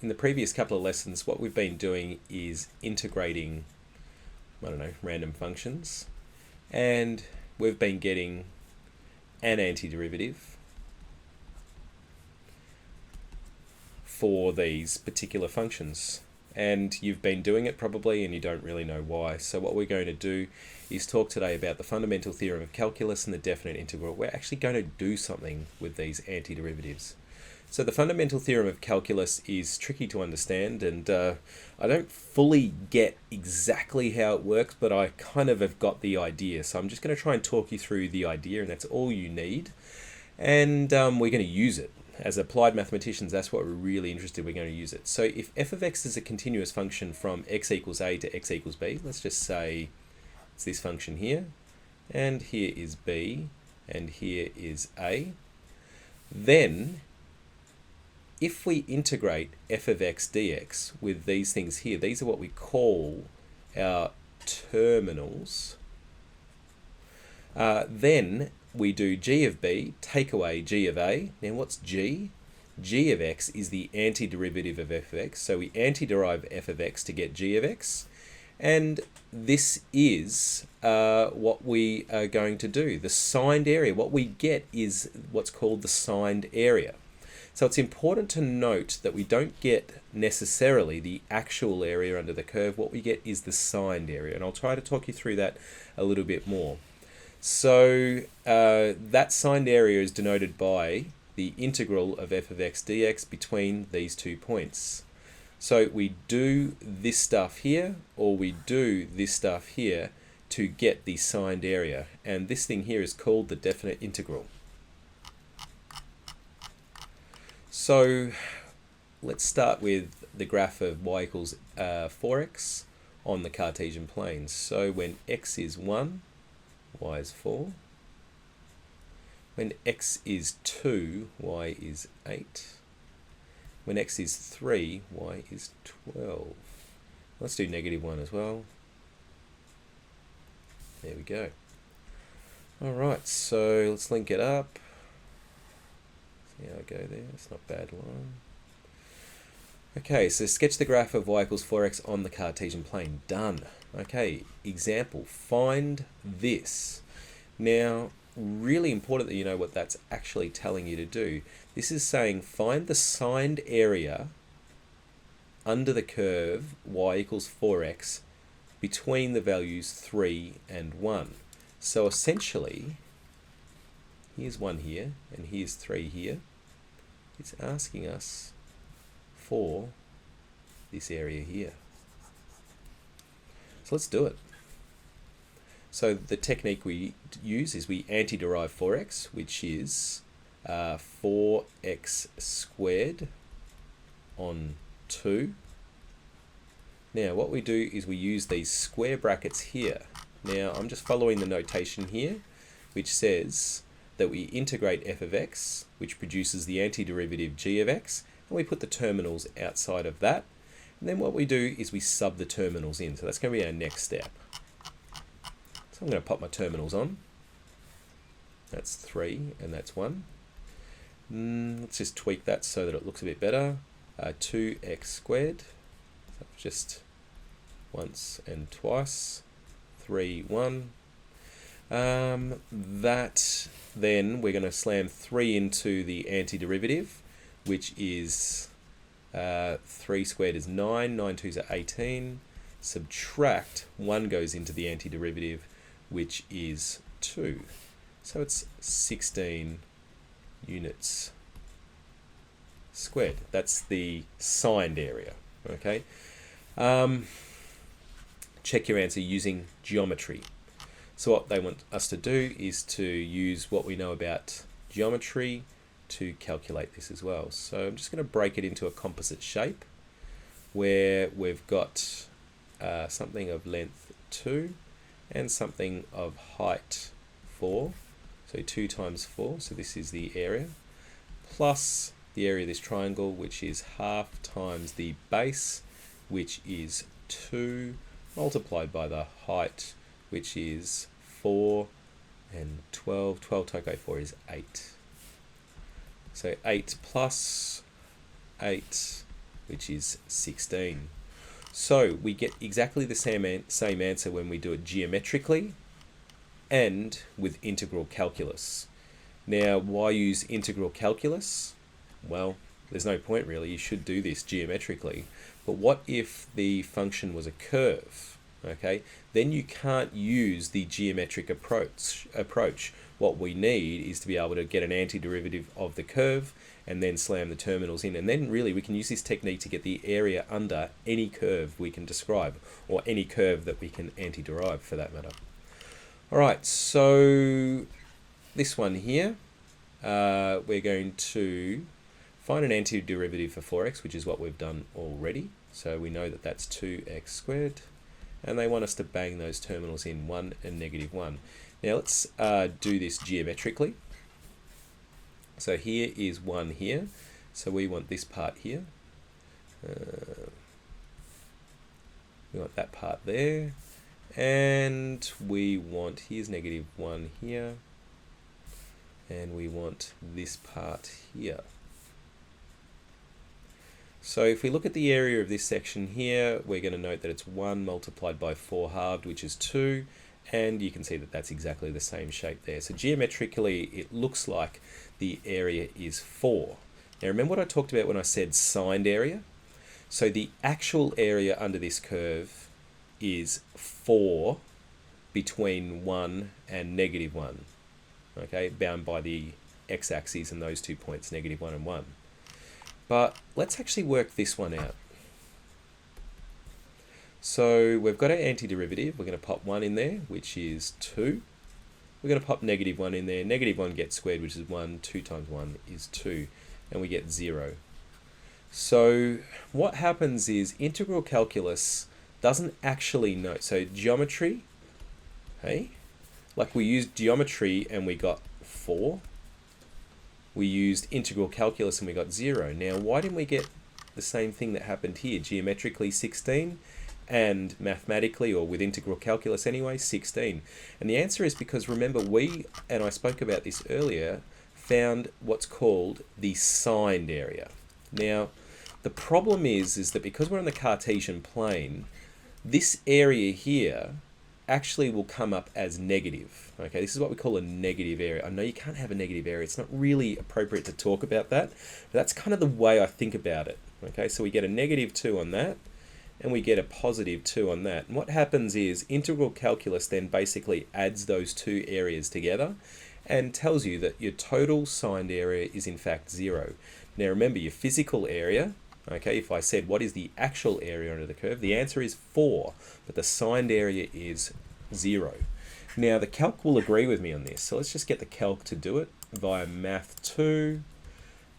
in the previous couple of lessons, what we've been doing is integrating, random functions, and we've been getting an antiderivative for these particular functions. And you've been doing it probably and you don't really know why. So what we're going to do is talk today about the fundamental theorem of calculus and the definite integral. We're actually going to do something with these antiderivatives. So the fundamental theorem of calculus is tricky to understand, and I don't fully get exactly how it works, but I kind of have got the idea. So I'm just going to try and talk you through the idea, and that's all you need. And we're going to use it. As applied mathematicians, that's what we're really interested in. We're going to use it. So if f of x is a continuous function from x equals a to x equals b, let's just say it's this function here, and here is b, and here is a, then if we integrate f of x dx with these things here, these are what we call our terminals, then we do g of b, take away g of a. Now what's g? G of x is the antiderivative of f of x, so we antiderive f of x to get g of x, and this is what we are going to do. The signed area, what we get is what's called the signed area. So it's important to note that we don't get necessarily the actual area under the curve. What we get is the signed area, and I'll try to talk you through that a little bit more. So that signed area is denoted by the integral of f of x dx between these 2 points. So we do this stuff here, or we do this stuff here to get the signed area, and this thing here is called the definite integral. So let's start with the graph of y equals 4x on the Cartesian plane. So when x is 1, y is 4. When x is 2, y is 8. When x is 3, y is 12. Let's do -1 as well. There we go. Alright, so let's link it up. See how I go there? It's not a bad line. Okay, so sketch the graph of y equals 4x on the Cartesian plane. Done. Okay, example, find this. Now, really important that you know what that's actually telling you to do. This is saying find the signed area under the curve y equals 4x between the values 3 and 1. So essentially, here's 1 here, and here's 3 here. It's asking us for this area here. So let's do it. So the technique we use is we antiderive 4x, which is 4x squared on 2. Now what we do is we use these square brackets here. Now I'm just following the notation here, which says that we integrate f of x, which produces the antiderivative g of x, and we put the terminals outside of that. And then what we do is we sub the terminals in. So that's going to be our next step. So I'm going to pop my terminals on. That's 3 and that's 1. Let's just tweak that so that it looks a bit better. 2x squared, so just once and twice. 3, 1. That then we're going to slam 3 into the antiderivative, which is 3 squared is 9, 9 twos are 18, subtract 1 goes into the antiderivative, which is 2. So it's 16 units squared. That's the signed area, okay? Check your answer using geometry. So what they want us to do is to use what we know about geometry to calculate this as well. So I'm just going to break it into a composite shape where we've got something of length 2 and something of height 4. So 2 times 4, so this is the area, plus the area of this triangle, which is half times the base, which is 2, multiplied by the height, which is 4, and 12. 12 times 4 is 8. So 8 plus 8, which is 16. So we get exactly the same answer when we do it geometrically and with integral calculus. Now, why use integral calculus? Well, there's no point really. You should do this geometrically. But what if the function was a curve? Okay, then you can't use the geometric approach. What we need is to be able to get an antiderivative of the curve and then slam the terminals in. And then really we can use this technique to get the area under any curve we can describe, or any curve that we can antiderive for that matter. All right, so this one here, we're going to find an antiderivative for 4x, which is what we've done already. So we know that that's 2x squared. And they want us to bang those terminals in, 1 and negative 1. Now let's do this geometrically. So here is 1 here. So we want this part here. We want that part there. And we want, here's negative 1 here. And we want this part here. So if we look at the area of this section here, we're going to note that it's 1 multiplied by 4 halved, which is 2. And you can see that that's exactly the same shape there. So geometrically, it looks like the area is 4. Now remember what I talked about when I said signed area? So the actual area under this curve is 4 between 1 and negative 1. Okay, bound by the x-axis and those 2 points, negative 1 and 1. But let's actually work this one out. So we've got our antiderivative. We're going to pop 1 in there, which is 2. We're going to pop negative 1 in there. Negative 1 gets squared, which is 1. 2 times 1 is 2. And we get 0. So what happens is integral calculus doesn't actually know. So geometry, hey, like we used geometry and we got 4. We used integral calculus and we got 0. Now, why didn't we get the same thing that happened here? Geometrically 16 and mathematically, or with integral calculus anyway, 16. And the answer is because, remember, we, and I spoke about this earlier, found what's called the signed area. Now, the problem is that because we're on the Cartesian plane, this area here actually will come up as negative. Okay, this is what we call a negative area. I know you can't have a negative area. It's not really appropriate to talk about that, but that's kind of the way I think about it. Okay, so we get a negative 2 on that, and we get a positive 2 on that. And what happens is integral calculus then basically adds those two areas together and tells you that your total signed area is in fact 0. Now remember, your physical area, okay, if I said what is the actual area under the curve, the answer is 4, but the signed area is 0. Now the calc will agree with me on this, so let's just get the calc to do it via math 2.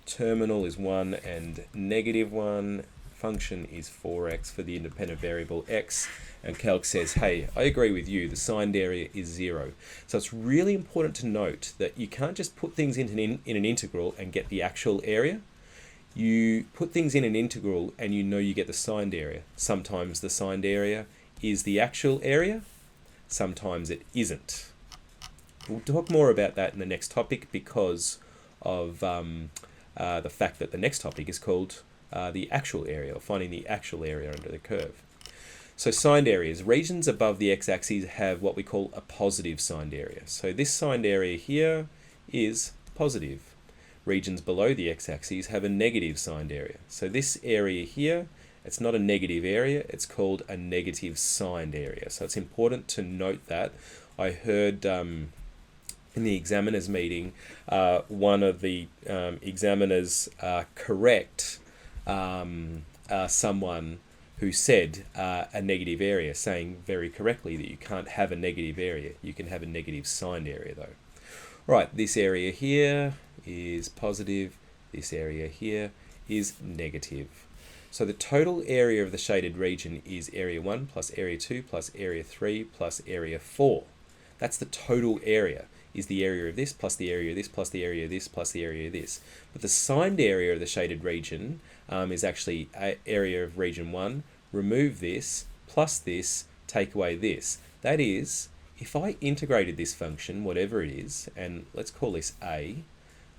Terminal is 1 and negative 1. Function is 4x for the independent variable x, and calc says, hey, I agree with you, the signed area is 0. So it's really important to note that you can't just put things in an integral and get the actual area. You put things in an integral and you know you get the signed area. Sometimes the signed area is the actual area, sometimes it isn't. We'll talk more about that in the next topic because of the fact that the next topic is called the actual area, or finding the actual area under the curve. So signed areas, regions above the x-axis have what we call a positive signed area. So this signed area here is positive. Regions below the x-axis have a negative signed area. So this area here, it's not a negative area, it's called a negative signed area. So it's important to note that. I heard in the examiner's meeting, one of the examiners correct someone who said a negative area, saying very correctly that you can't have a negative area. You can have a negative signed area though. Right, this area here is positive, this area here is negative. So the total area of the shaded region is area 1 plus area 2 plus area 3 plus area 4. That's the total area, is the area of this plus the area of this plus the area of this plus the area of this. But the signed area of the shaded region is actually area of region 1, remove this, plus this, take away this. That is, if I integrated this function, whatever it is, and let's call this a,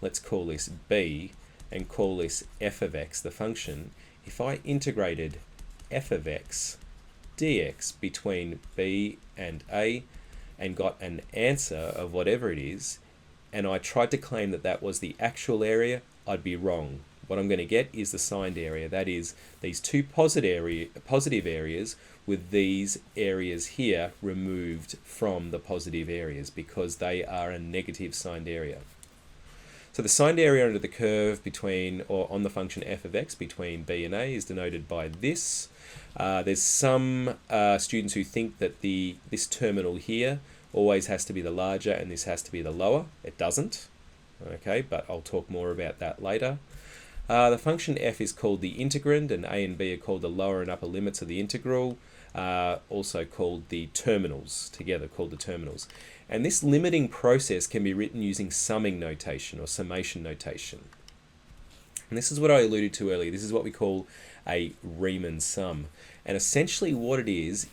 let's call this b, and call this f of x, the function, if I integrated f of x dx between b and a and got an answer of whatever it is, and I tried to claim that that was the actual area, I'd be wrong. What I'm going to get is the signed area. That is these two positive areas with these areas here removed from the positive areas because they are a negative signed area. So the signed area under the curve between, or on the function f of x between b and a is denoted by this. There's some students who think that this terminal here always has to be the larger and this has to be the lower. It doesn't. Okay, but I'll talk more about that later. The function f is called the integrand, and a and b are called the lower and upper limits of the integral, also called the terminals, together called the terminals. And this limiting process can be written using summing notation or summation notation. And this is what I alluded to earlier. This is what we call a Riemann sum. And essentially what it is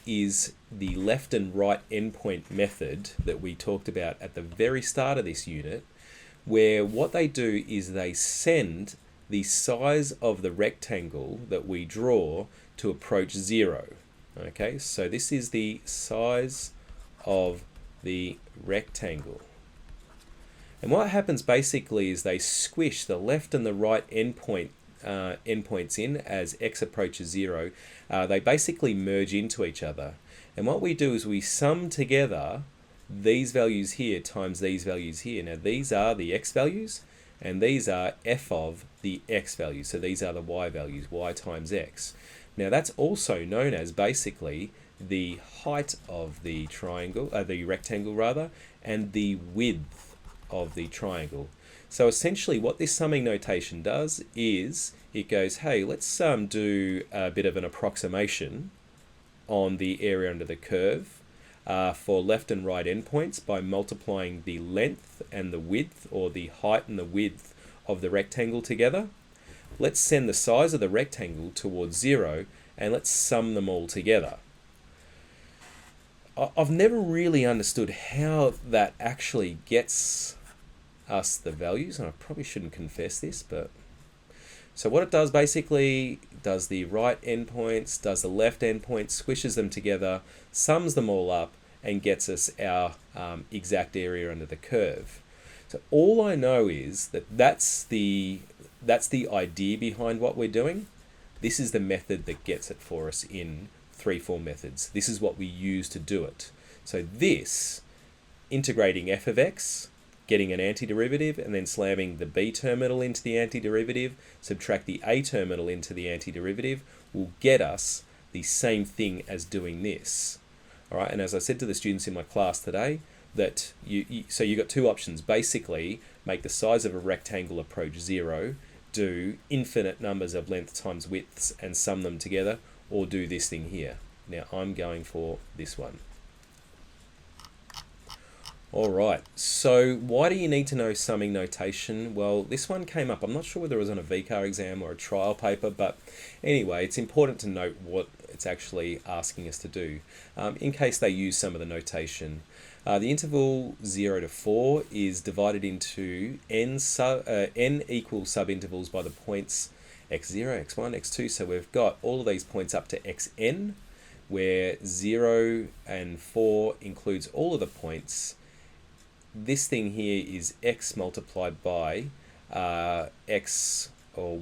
the left and right endpoint method that we talked about at the very start of this unit, where what they do is they send the size of the rectangle that we draw to approach 0. Okay, so this is the size of the rectangle. And what happens basically is they squish the left and the right endpoints in as x approaches 0. They basically merge into each other. And what we do is we sum together these values here times these values here. Now these are the x values, and these are f of the x values. So these are the y values, y times x. Now that's also known as basically the height of the triangle, the rectangle rather, and the width of the triangle. So essentially what this summing notation does is it goes, hey, let's do a bit of an approximation on the area under the curve for left and right endpoints by multiplying the length and the width, or the height and the width of the rectangle together. Let's send the size of the rectangle towards 0 and let's sum them all together. I've never really understood how that actually gets us the values, and I probably shouldn't confess this, but so what it does basically does the right endpoints, does the left endpoints, squishes them together, sums them all up, and gets us our exact area under the curve. So all I know is that that's the idea behind what we're doing. This is the method that gets it for us in 3-form methods. This is what we use to do it. So this, integrating f of x, getting an antiderivative, and then slamming the b terminal into the antiderivative, subtract the a terminal into the antiderivative, will get us the same thing as doing this. All right, and as I said to the students in my class today, that so you've got two options. Basically, make the size of a rectangle approach 0, do infinite numbers of length times widths and sum them together, or do this thing here. Now I'm going for this one. All right, so why do you need to know summing notation? Well, this one came up. I'm not sure whether it was on a VCAR exam or a trial paper, but anyway, it's important to note what it's actually asking us to do in case they use some of the notation. The interval 0 to 4 is divided into n equal subintervals by the points x0, x1, x2. So we've got all of these points up to xn, where 0 and 4 includes all of the points. This thing here is x multiplied by x, or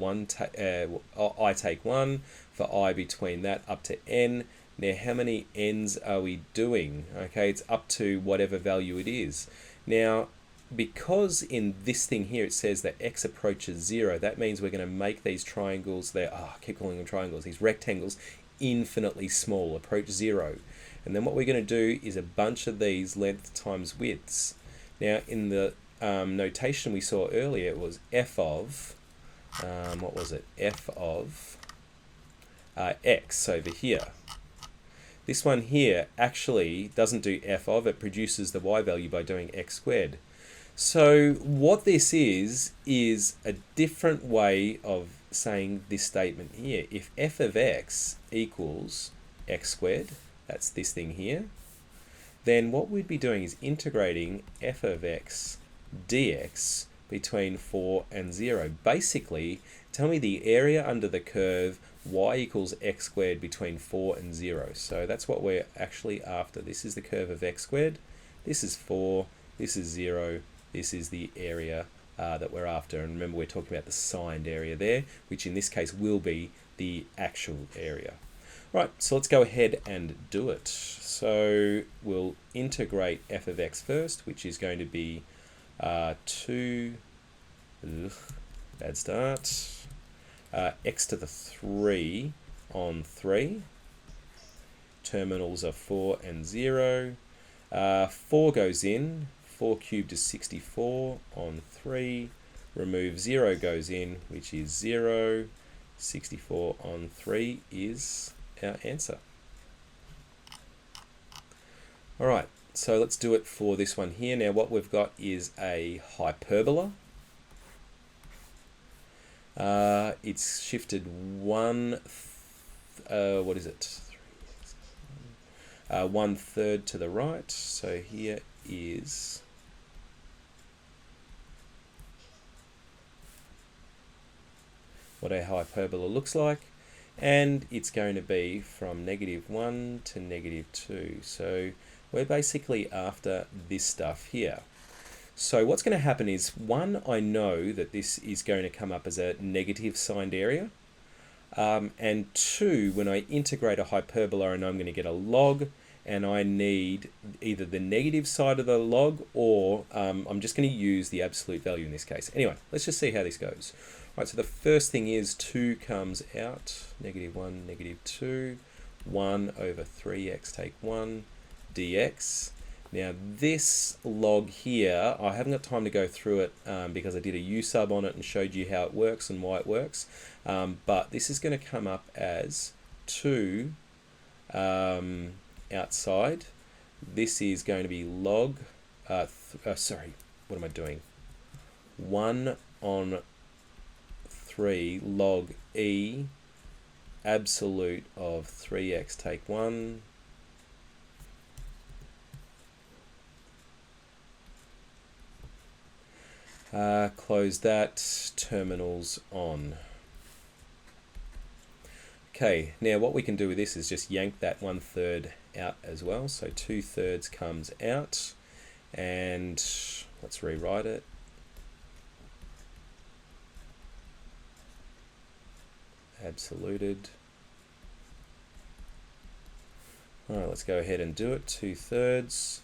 I take 1 for I between that up to n. Now how many n's are we doing? Okay, it's up to whatever value it is. Now because in this thing here it says that x approaches 0, that means we're going to make these triangles, I keep calling them triangles, these rectangles, infinitely small, approach 0. And then what we're going to do is a bunch of these length times widths. Now in the notation we saw earlier, it was f of, what was it? F of x over here. This one here actually doesn't do f of, it produces the y value by doing x squared. So what this is a different way of saying this statement here. If f of x equals x squared, that's this thing here, then what we'd be doing is integrating f of x dx between 4 and 0. Basically, tell me the area under the curve y equals x squared between 4 and 0. So that's what we're actually after. This is the curve of x squared. This is 4. This is 0. This is the area that we're after. And remember, we're talking about the signed area there, which in this case will be the actual area. Right, so let's go ahead and do it. So we'll integrate f of x first, which is going to be 2, bad start, x to the 3 on 3. Terminals are 4 and 0. 4 goes in. 4 cubed is 64 on 3. Remove 0 goes in, which is 0. 64 on 3 is our answer. Alright, so let's do it for this one here. Now what we've got is a hyperbola. It's shifted one, what is it? 1/3 to the right. So here is what a hyperbola looks like, and it's going to be from -1 to -2. So we're basically after this stuff here. So what's going to happen is, one, I know that this is going to come up as a negative signed area, and two, when I integrate a hyperbola, I know I'm going to get a log, and I need either the negative side of the log, or I'm just going to use the absolute value in this case. Anyway, let's just see how this goes. Right, so the first thing is 2 comes out, -1, -2, 1 over 3x take 1 dx. Now this log here, I haven't got time to go through it because I did a U sub on it and showed you how it works and why it works. But this is going to come up as 2 outside. This is going to be log, sorry, what am I doing? 1 on 3 log e absolute of 3x take 1 close that, terminals on. Okay, now what we can do with this is just yank that 1/3 out as well. So 2/3 comes out, and let's rewrite it. Absoluted. Alright, let's go ahead and do it. 2/3.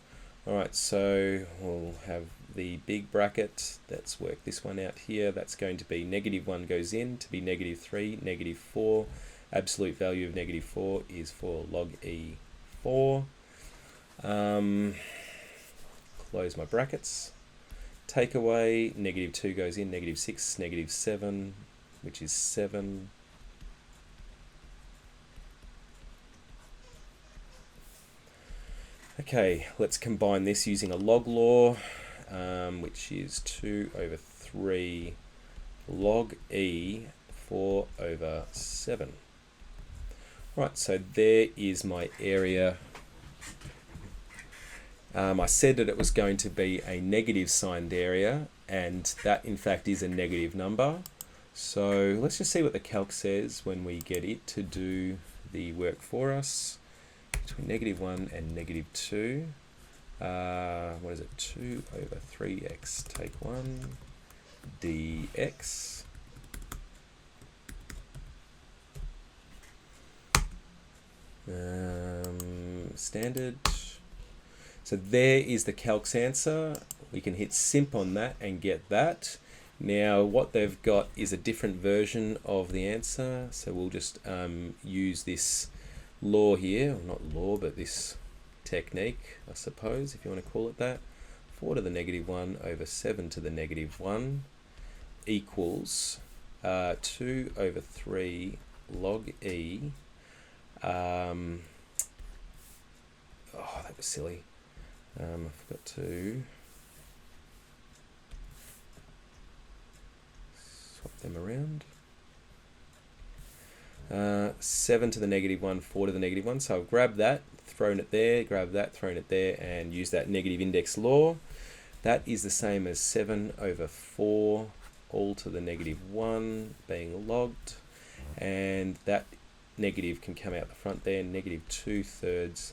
Alright, so we'll have the big bracket. Let's work this one out here. That's going to be -1 goes in to be -3, -4. Absolute value of -4 is 4 log e 4. Close my brackets. Take away, -2 goes in, -6, -7, which is 7. Okay, let's combine this using a log law, which is 2 over 3 log e 4 over 7. Right, so there is my area. I said that it was going to be a negative signed area, and that in fact is a negative number. So let's just see what the calc says when we get it to do the work for us. Between -1 and -2, what is it? 2 over 3x take 1 dx. Standard. So there is the calc's answer. We can hit simp on that and get that. Now what they've got is a different version of the answer, so we'll just use this law here, or not law, but this technique, I suppose, if you want to call it that. 4 to the -1 over 7 to the -1 equals 2 over 3 log e. Oh, that was silly. I forgot to swap them around. 7 to the -1, 4 to the -1. So I've grabbed that, thrown it there, grabbed that, thrown it there, and use that negative index law. That is the same as 7 over 4 all to the -1 being logged, and that negative can come out the front there, negative 2/3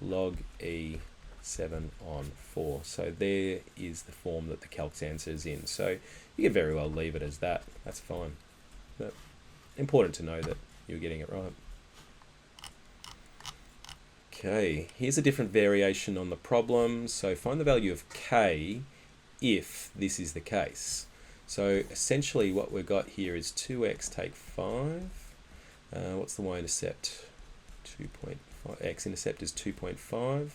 log E 7 on 4. So there is the form that the calc's answer is in. So you could very well leave it as that. That's fine. But important to know that you're getting it right. Okay, here's a different variation on the problem. So find the value of k if this is the case. So essentially what we've got here is 2x take 5. What's the y-intercept? 2.5. X-intercept is 2.5.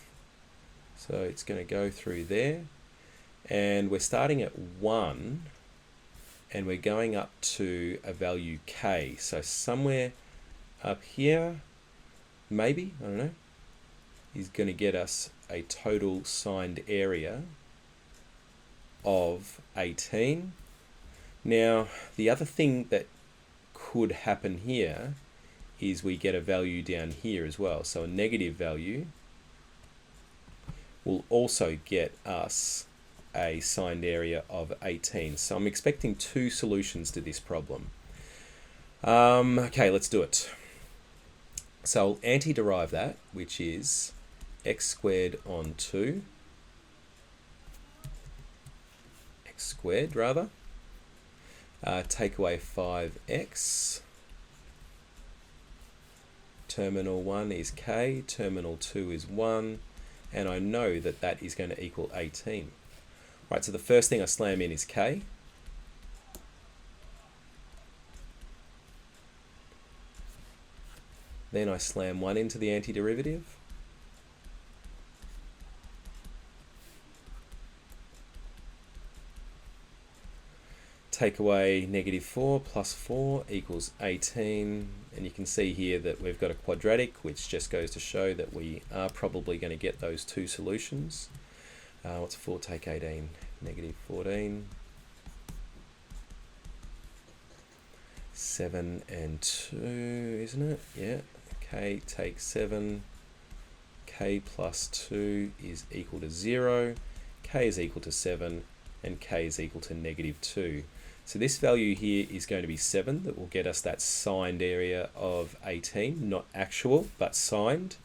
So it's going to go through there. And we're starting at 1. And we're going up to a value k. So somewhere up here, maybe, I don't know, is going to get us a total signed area of 18. Now, the other thing that could happen here is we get a value down here as well. So a negative value will also get us a signed area of 18. So I'm expecting two solutions to this problem. Okay, let's do it. So I'll anti-derive that, which is x squared on 2, x squared rather, take away 5x, terminal 1 is k, terminal 2 is 1, and I know that that is going to equal 18. Right, so the first thing I slam in is k. Then I slam 1 into the antiderivative. Take away negative 4 plus 4 equals 18. And you can see here that we've got a quadratic, which just goes to show that we are probably going to get those two solutions. What's 4 take 18? Negative 14. 7 and 2, isn't it? Yeah. K take 7. K plus 2 is equal to 0. K is equal to 7. And K is equal to negative 2. So this value here is going to be 7. That will get us that signed area of 18. Not actual, but signed.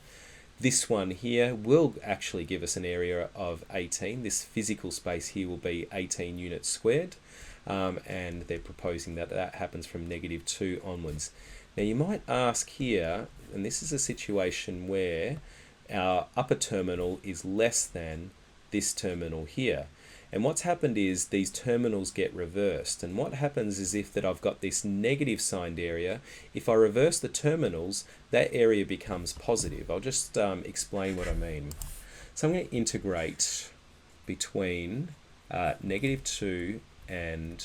This one here will actually give us an area of 18. This physical space here will be 18 units squared. And they're proposing that that happens from negative 2 onwards. Now you might ask here, and this is a situation where our upper terminal is less than this terminal here. And what's happened is these terminals get reversed. And what happens is if that I've got this negative signed area, if I reverse the terminals, that area becomes positive. I'll just explain what I mean. So I'm going to integrate between negative 2 and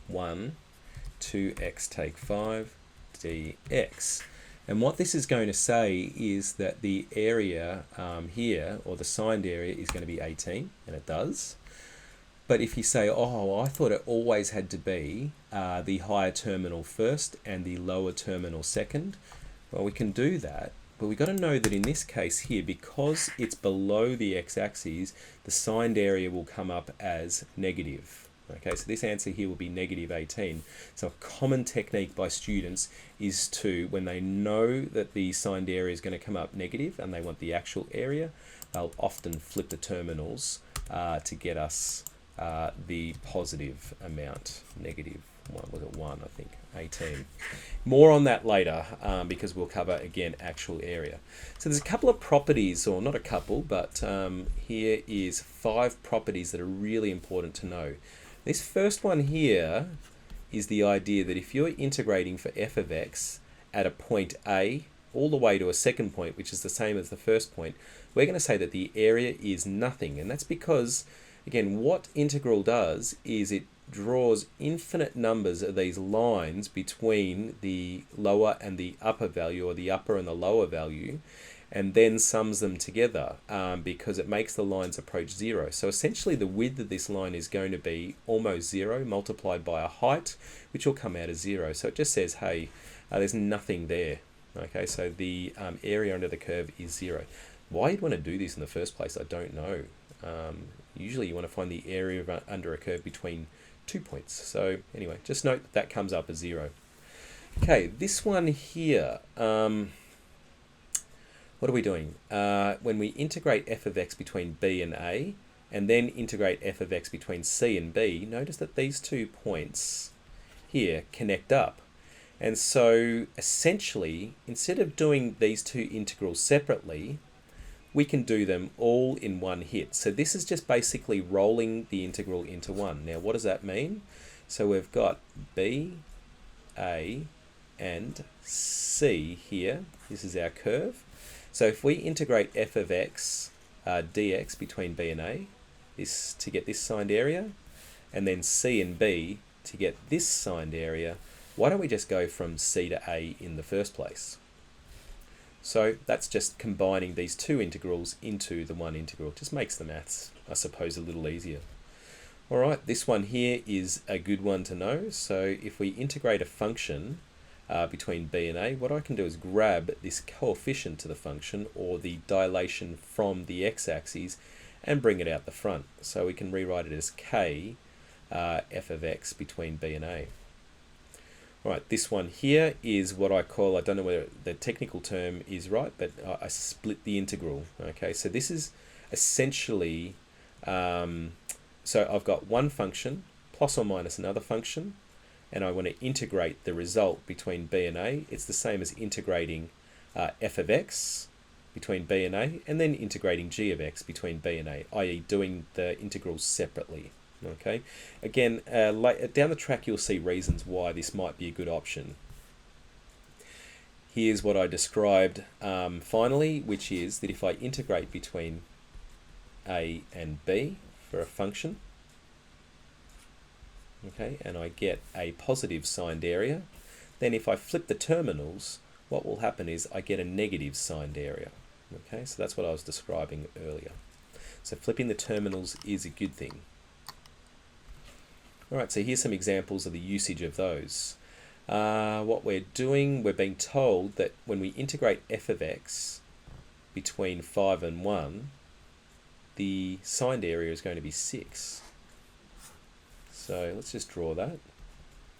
1, 2x take 5 dx. And what this is going to say is that the area here, or the signed area, is going to be 18, and it does. But if you say, oh, I thought it always had to be the higher terminal first and the lower terminal second, well, we can do that. But we've got to know that in this case here, because it's below the x-axis, the signed area will come up as negative. Okay, so this answer here will be negative 18. So a common technique by students is to, when they know that the signed area is going to come up negative and they want the actual area, they'll often flip the terminals to get us the positive amount. Negative 1, was it 1, I think, 18. More on that later because we'll cover, again, actual area. So there's a couple of properties, or not a couple, but here is 5 properties that are really important to know. This first one here is the idea that if you're integrating for f of x at a point A all the way to a second point, which is the same as the first point, we're going to say that the area is nothing. And that's because, again, what integral does is it draws infinite numbers of these lines between the lower and the upper value, or the upper and the lower value, and then sums them together because it makes the lines approach 0. So essentially the width of this line is going to be almost 0 multiplied by a height, which will come out as 0. So it just says, hey, there's nothing there. Okay, so the area under the curve is 0. Why you'd want to do this in the first place, I don't know. Usually you want to find the area under a curve between 2 points. So anyway, just note that comes up as 0. Okay, this one here, what are we doing? When we integrate f of x between b and a, and then integrate f of x between c and b, notice that these 2 points here connect up. And so essentially, instead of doing these 2 integrals separately, we can do them all in one hit. So this is just basically rolling the integral into one. Now, what does that mean? So we've got b, a, and c here. This is our curve. So if we integrate f of x dx between b and a, this to get this signed area, and then c and b to get this signed area, why don't we just go from c to a in the first place? So that's just combining these 2 integrals into the one integral. Just makes the maths, I suppose, a little easier. All right, this one here is a good one to know. So if we integrate a function between b and a, what I can do is grab this coefficient to the function, or the dilation from the x-axis, and bring it out the front. So we can rewrite it as k f of x between b and a. All right, this one here is what I call, I don't know whether the technical term is right, but I split the integral. Okay, so this is essentially, so I've got one function plus or minus another function, and I want to integrate the result between b and a. It's the same as integrating f of x between b and a, and then integrating g of x between b and a, i.e. doing the integrals separately. Okay, again, down the track you'll see reasons why this might be a good option. Here's what I described finally, which is that if I integrate between a and b for a function, okay, and I get a positive signed area, then if I flip the terminals, what will happen is I get a negative signed area. Okay, so that's what I was describing earlier. So flipping the terminals is a good thing. All right, so here's some examples of the usage of those. What we're doing, we're being told that when we integrate f of x between 5 and 1, the signed area is going to be 6. So let's just draw that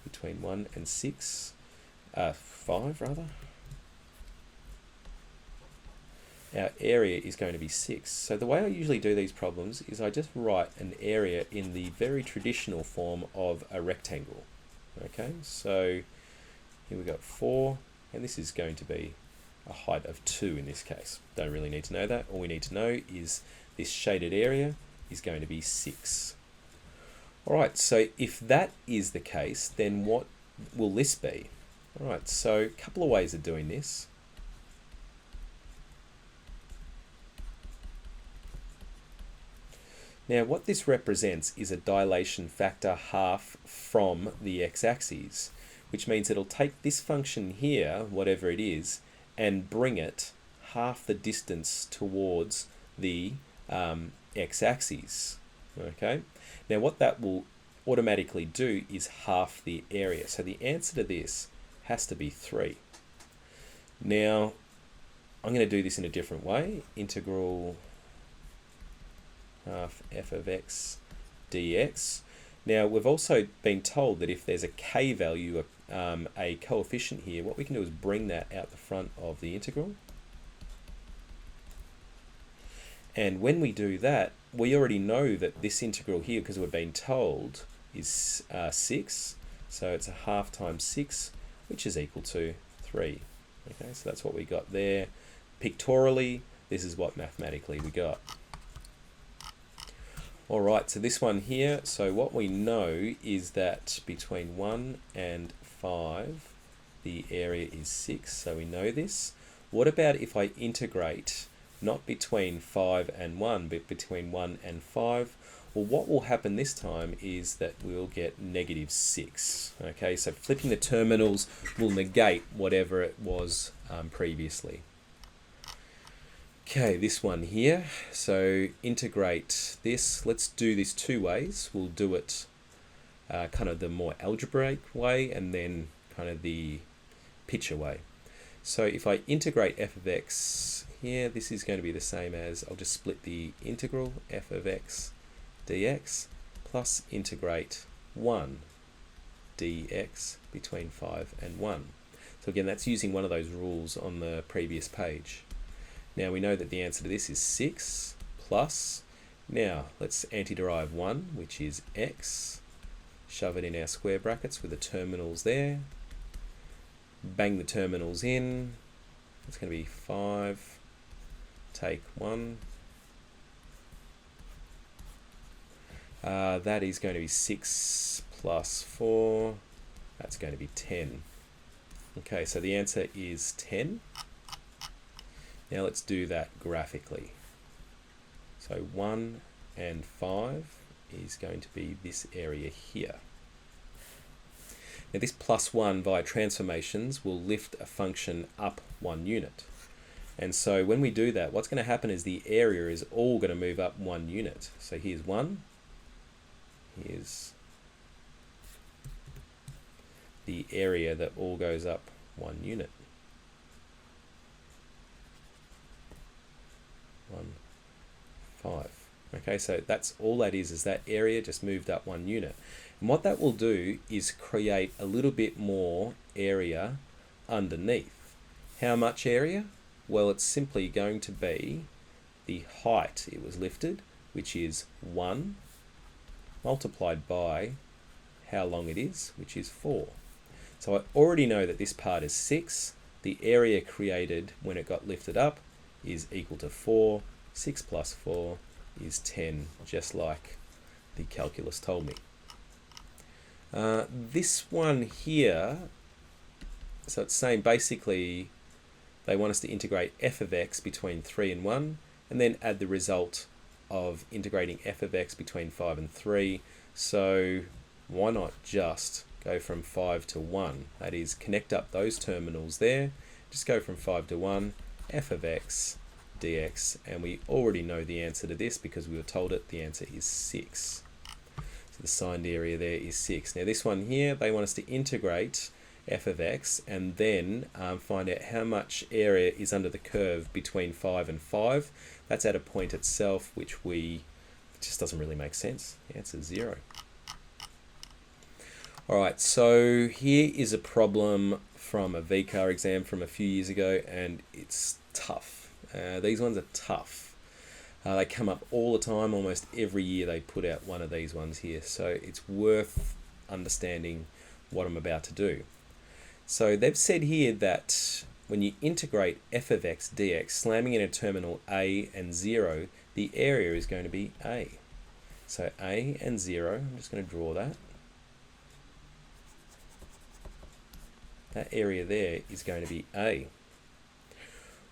between 1 and 6, 5 rather. Our area is going to be 6. So the way I usually do these problems is I just write an area in the very traditional form of a rectangle. Okay, so here we got 4, and this is going to be a height of 2 in this case. Don't really need to know that. All we need to know is this shaded area is going to be 6. Alright, so if that is the case, then what will this be? Alright, so a couple of ways of doing this. Now what this represents is a dilation factor half from the x-axis, which means it'll take this function here, whatever it is, and bring it half the distance towards the x-axis. Okay. Now what that will automatically do is half the area. So the answer to this has to be 3. Now I'm going to do this in a different way. Integral half f of x dx. Now we've also been told that if there's a k value, a coefficient here, what we can do is bring that out the front of the integral. And when we do that, we already know that this integral here, because we've been told, is 6. So it's a half times 6, which is equal to 3. Okay, so that's what we got there. Pictorially, this is what mathematically we got. Alright, so this one here, so what we know is that between 1 and 5, the area is 6, so we know this. What about if I integrate not between 5 and 1, but between 1 and 5? Well, what will happen this time is that we'll get negative 6. Okay, so flipping the terminals will negate whatever it was previously. Okay, this one here, so integrate this. Let's do this 2 ways. We'll do it kind of the more algebraic way and then kind of the picture way. So if I integrate f of x here, this is going to be the same as, I'll just split the integral f of x dx plus integrate 1 dx between 5 and 1. So again, that's using one of those rules on the previous page. Now we know that the answer to this is 6 plus, now let's antiderive 1, which is x, shove it in our square brackets with the terminals there, bang the terminals in, it's going to be 5, take 1, that is going to be 6 plus 4, that's going to be 10. Okay, so the answer is 10. Now let's do that graphically. So 1 and 5 is going to be this area here. Now this plus 1 via transformations will lift a function up 1 unit. And so when we do that, what's going to happen is the area is all going to move up 1 unit. So here's 1, here's the area that all goes up 1 unit. 1, 5. Okay, so that's all that is that area just moved up 1 unit. And what that will do is create a little bit more area underneath. How much area? Well, it's simply going to be the height it was lifted, which is 1, multiplied by how long it is, which is 4. So I already know that this part is 6. The area created when it got lifted up is equal to 4. 6 plus 4 is 10, just like the calculus told me. This one here, so it's saying basically they want us to integrate f of x between 3 and 1, and then add the result of integrating f of x between 5 and 3. So why not just go from 5 to 1? That is, connect up those terminals there, just go from 5 to 1, f of x dx, and we already know the answer to this because we were told it. The answer is 6. So the signed area there is 6. Now this one here, they want us to integrate f of x and then find out how much area is under the curve between 5 and 5. That's at a point itself, which it just doesn't really make sense. The answer is 0. Alright, so here is a problem from a VCAR exam from a few years ago, and it's tough. These ones are tough. They come up all the time. Almost every year they put out one of these ones here. So it's worth understanding what I'm about to do. So they've said here that when you integrate f of x dx, slamming in a terminal a and 0, the area is going to be a. So a and 0, I'm just going to draw that. That area there is going to be a.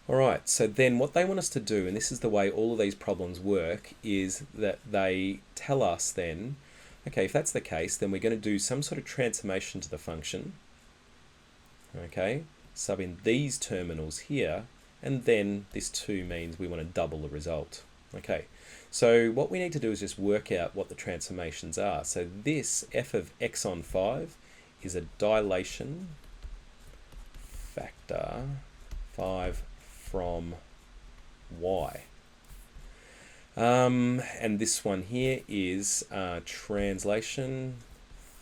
Alright, so then what they want us to do, and this is the way all of these problems work, is that they tell us then, okay, if that's the case, then we're going to do some sort of transformation to the function. Okay, sub in these terminals here, and then this 2 means we want to double the result. Okay, so what we need to do is just work out what the transformations are. So this f of x on 5 is a dilation factor 5 from y. And this one here is translation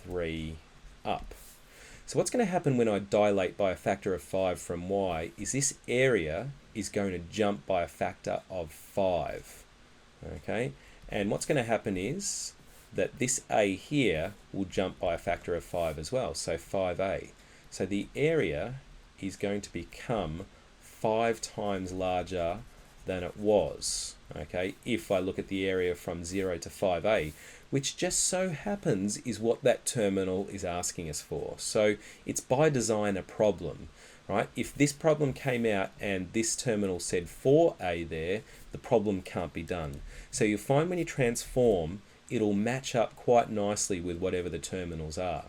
3 up. So what's going to happen when I dilate by a factor of 5 from y is this area is going to jump by a factor of 5. Okay, and what's going to happen is that this a here will jump by a factor of 5 as well, so 5a. So the area is going to become 5 times larger than it was, okay, if I look at the area from 0 to 5a, which just so happens is what that terminal is asking us for. So it's by design a problem, right? If this problem came out and this terminal said 4a there, the problem can't be done. So you'll find when you transform, it'll match up quite nicely with whatever the terminals are.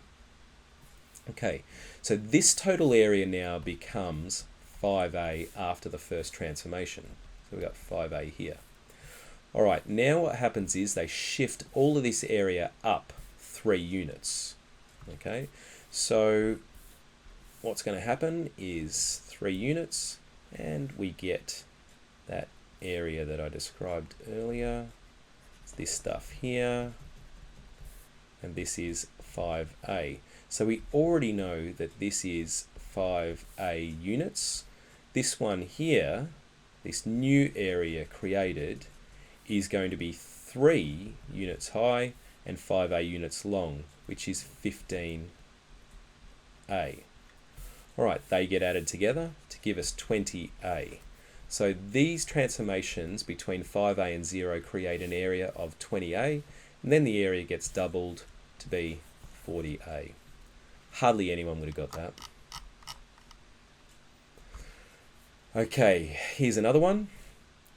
Okay, so this total area now becomes 5a after the first transformation. So we've got 5a here. Alright, now what happens is they shift all of this area up 3 units. Okay, so what's going to happen is 3 units, and we get that area that I described earlier. It's this stuff here, and this is 5a. So we already know that this is 5a units. This one here, this new area created, is going to be 3 units high and 5a units long, which is 15a. Alright, they get added together to give us 20a. So these transformations between 5a and 0 create an area of 20a, and then the area gets doubled to be 40a. Hardly anyone would have got that. Okay, here's another one.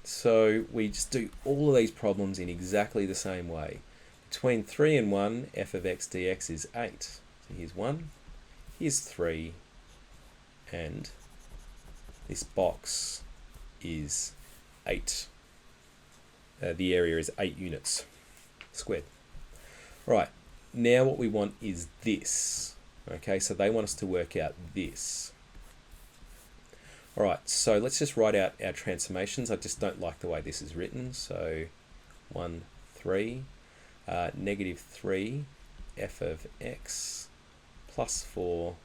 So we just do all of these problems in exactly the same way. Between 3 and 1, f of x dx is 8. So here's 1, here's 3, and this box is 8. The area is 8 units squared. Right, now what we want is this. Okay, so they want us to work out this. Alright, so let's just write out our transformations. I just don't like the way this is written. So 1, 3, negative 3, f of x plus 4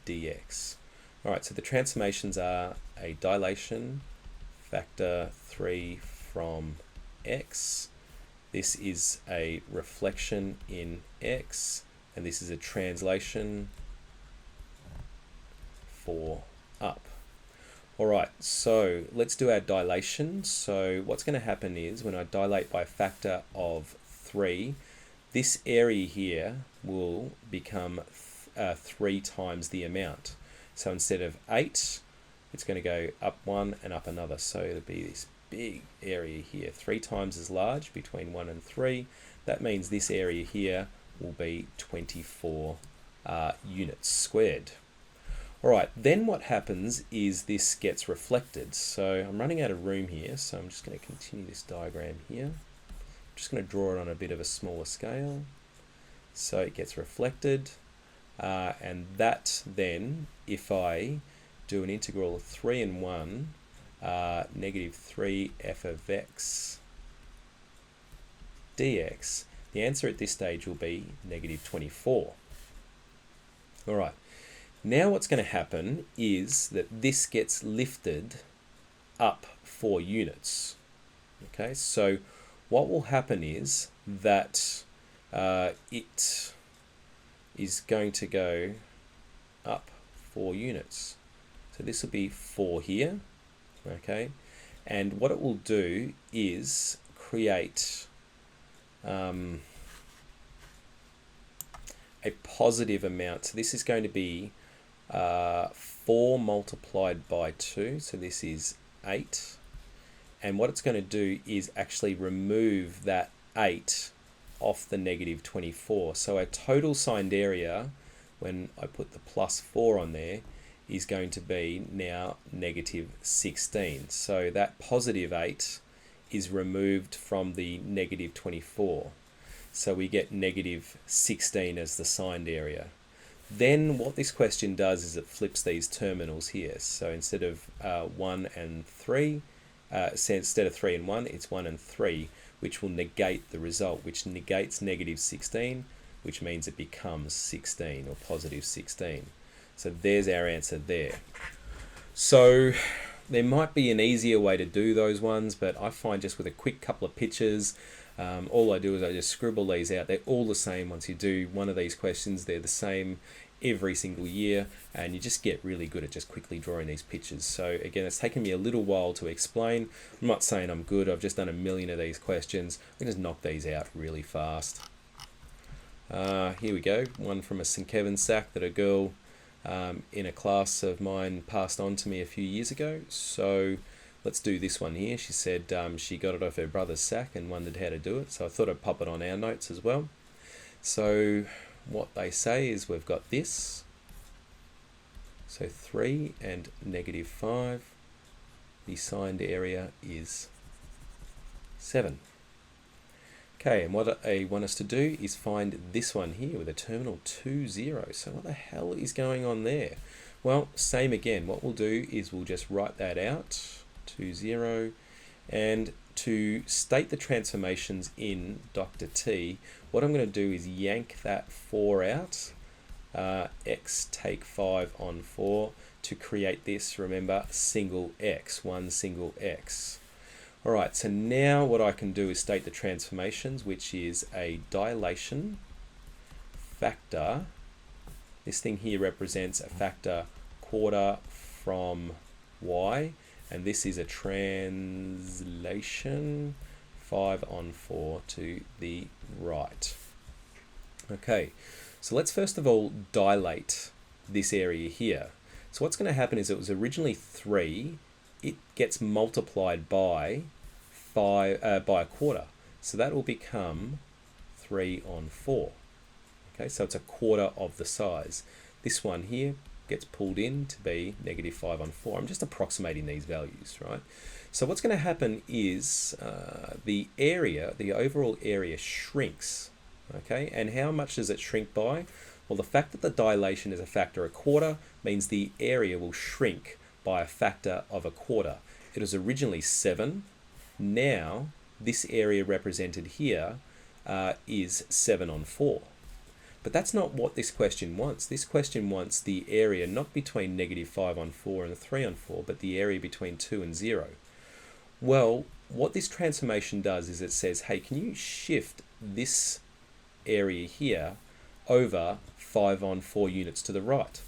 dx. Alright, so the transformations are a dilation factor 3 from x. This is a reflection in x, and this is a translation for up. Alright, so let's do our dilation. So what's going to happen is when I dilate by a factor of 3, this area here will become 3 times the amount. So instead of 8, it's going to go up 1 and up another. So it'll be this big area here, 3 times as large between 1 and 3. That means this area here will be 24 units squared. Alright, then what happens is this gets reflected. So I'm running out of room here, so I'm just going to continue this diagram here. I'm just going to draw it on a bit of a smaller scale. So it gets reflected, and that then, if I do an integral of 3 and 1, negative 3 f of x dx, the answer at this stage will be negative 24. Alright. Now what's going to happen is that this gets lifted up 4 units. Okay, so what will happen is that it is going to go up 4 units. So this will be 4 here, okay, and what it will do is create a positive amount. So this is going to be 4 multiplied by 2, so this is 8, and what it's going to do is actually remove that 8 off the negative 24. So our total signed area, when I put the plus 4 on there, is going to be now negative 16. So that positive 8 is removed from the negative 24. So we get negative 16 as the signed area. Then what this question does is it flips these terminals here. So instead of 1 and 3, instead of 3 and 1, it's 1 and 3, which will negate the result, which negates negative 16, which means it becomes 16 or positive 16. So there's our answer there. So there might be an easier way to do those ones, but I find just with a quick couple of pictures, all I do is I just scribble these out. They're all the same once you do one of these questions. They're the same every single year, and you just get really good at just quickly drawing these pictures. So again, it's taken me a little while to explain. I'm not saying I'm good. I've just done a million of these questions. I can just knock these out really fast. Here we go. One from a St. Kevin's sack that a girl in a class of mine passed on to me a few years ago. So let's do this one here. She said she got it off her brother's sack and wondered how to do it. So I thought I'd pop it on our notes as well. So what they say is we've got this. So 3 and negative 5. The signed area is 7. Okay, and what they want us to do is find this one here with a terminal 2, 0. So what the hell is going on there? Well, same again. What we'll do is we'll just write that out, 2, 0, and to state the transformations in Dr. T, what I'm going to do is yank that 4 out, x take 5 on 4 to create this, remember, single x, one single x. Alright, so now what I can do is state the transformations, which is a dilation factor. This thing here represents a factor quarter from y, and this is a translation 5 on 4 to the right. Okay, so let's first of all dilate this area here. So what's going to happen is it was originally 3, it gets multiplied by 5 by a quarter. So that will become 3 on 4. Okay, so it's a quarter of the size. This one here gets pulled in to be negative 5 on 4. I'm just approximating these values, right? So what's going to happen is the area, the overall area shrinks. Okay, and how much does it shrink by? Well, the fact that the dilation is a factor a quarter means the area will shrink by a factor of a quarter. It was originally 7. Now, this area represented here is 7 on 4. But that's not what this question wants. This question wants the area not between negative 5 on 4 and 3 on 4, but the area between 2 and 0. Well, what this transformation does is it says, hey, can you shift this area here over 5 on 4 units to the right?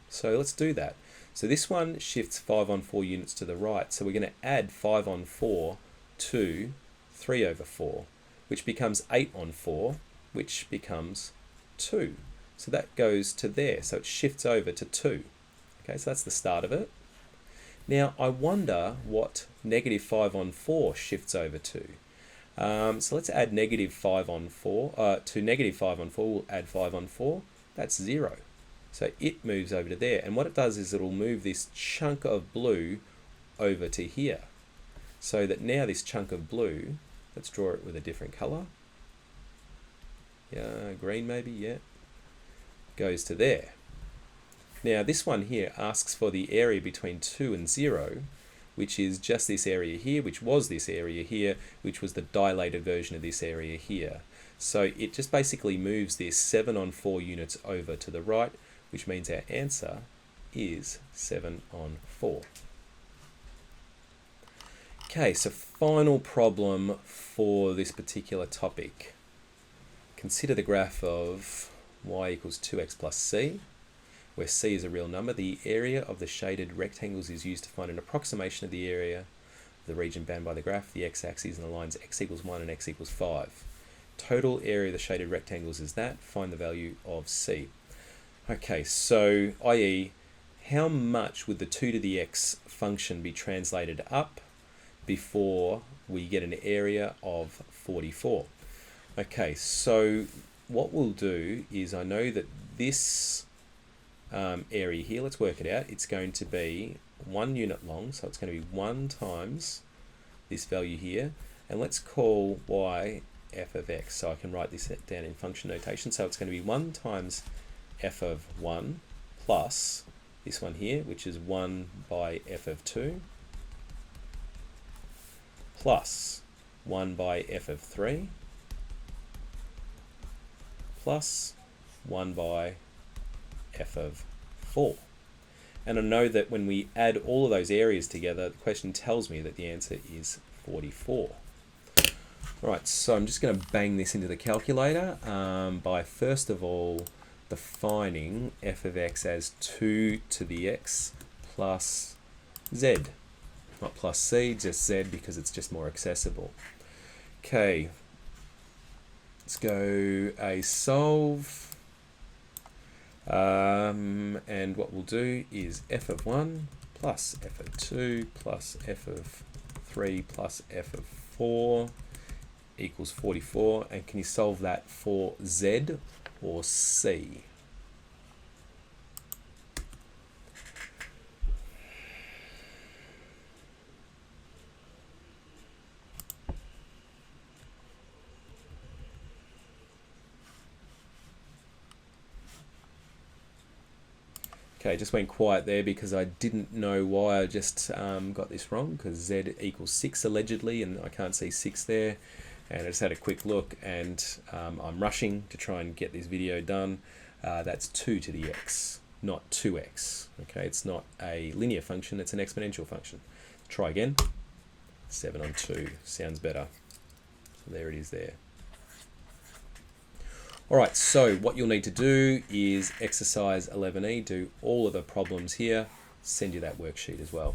So let's do that. So this one shifts 5 on 4 units to the right. So we're going to add 5 on 4 to 3 over 4, which becomes 8 on 4, which becomes 2. So that goes to there. So it shifts over to 2. Okay, so that's the start of it. Now I wonder what negative 5 on 4 shifts over to. So let's add negative 5 on 4. To negative 5 on 4, we'll add 5 on 4. That's 0. So it moves over to there. And what it does is it'll move this chunk of blue over to here. So that now this chunk of blue, let's draw it with a different color. Yeah, green maybe, yeah. Goes to there. Now this one here asks for the area between 2 and 0, which is just this area here, which was this area here, which was the dilated version of this area here. So it just basically moves this 7 on 4 units over to the right, which means our answer is 7 on 4. Okay, so final problem for this particular topic. Consider the graph of y equals 2x plus c, where c is a real number. The area of the shaded rectangles is used to find an approximation of the area of the region bound by the graph. The x-axis and the lines x equals 1 and x equals 5. Total area of the shaded rectangles is that. Find the value of c. Okay, so i.e., how much would the 2 to the x function be translated up before we get an area of 44? Okay, so what we'll do is, I know that this area here, let's work it out, it's going to be 1 unit long, so it's going to be 1 times this value here, and let's call y f of x, so I can write this down in function notation. So it's going to be 1 times f of 1 plus this one here, which is 1 by f of 2, plus 1 by f of 3, plus 1 by f of 4. And I know that when we add all of those areas together, the question tells me that the answer is 44. Right, so I'm just going to bang this into the calculator by first of all defining f of x as 2 to the x plus z. Not plus c, just z, because it's just more accessible. Okay, let's go a solve. And what we'll do is f of 1 plus f of 2 plus f of 3 plus f of 4 equals 44. And can you solve that for z or c? Okay, just went quiet there because I didn't know why I just got this wrong, because z equals 6 allegedly, and I can't see 6 there. And I just had a quick look, and I'm rushing to try and get this video done. that's 2 to the x, not 2x. Okay, it's not a linear function, it's an exponential function. Try again. 7 on 2 sounds better. So there it is there. All right, so what you'll need to do is exercise 11E, do all of the problems here, send you that worksheet as well.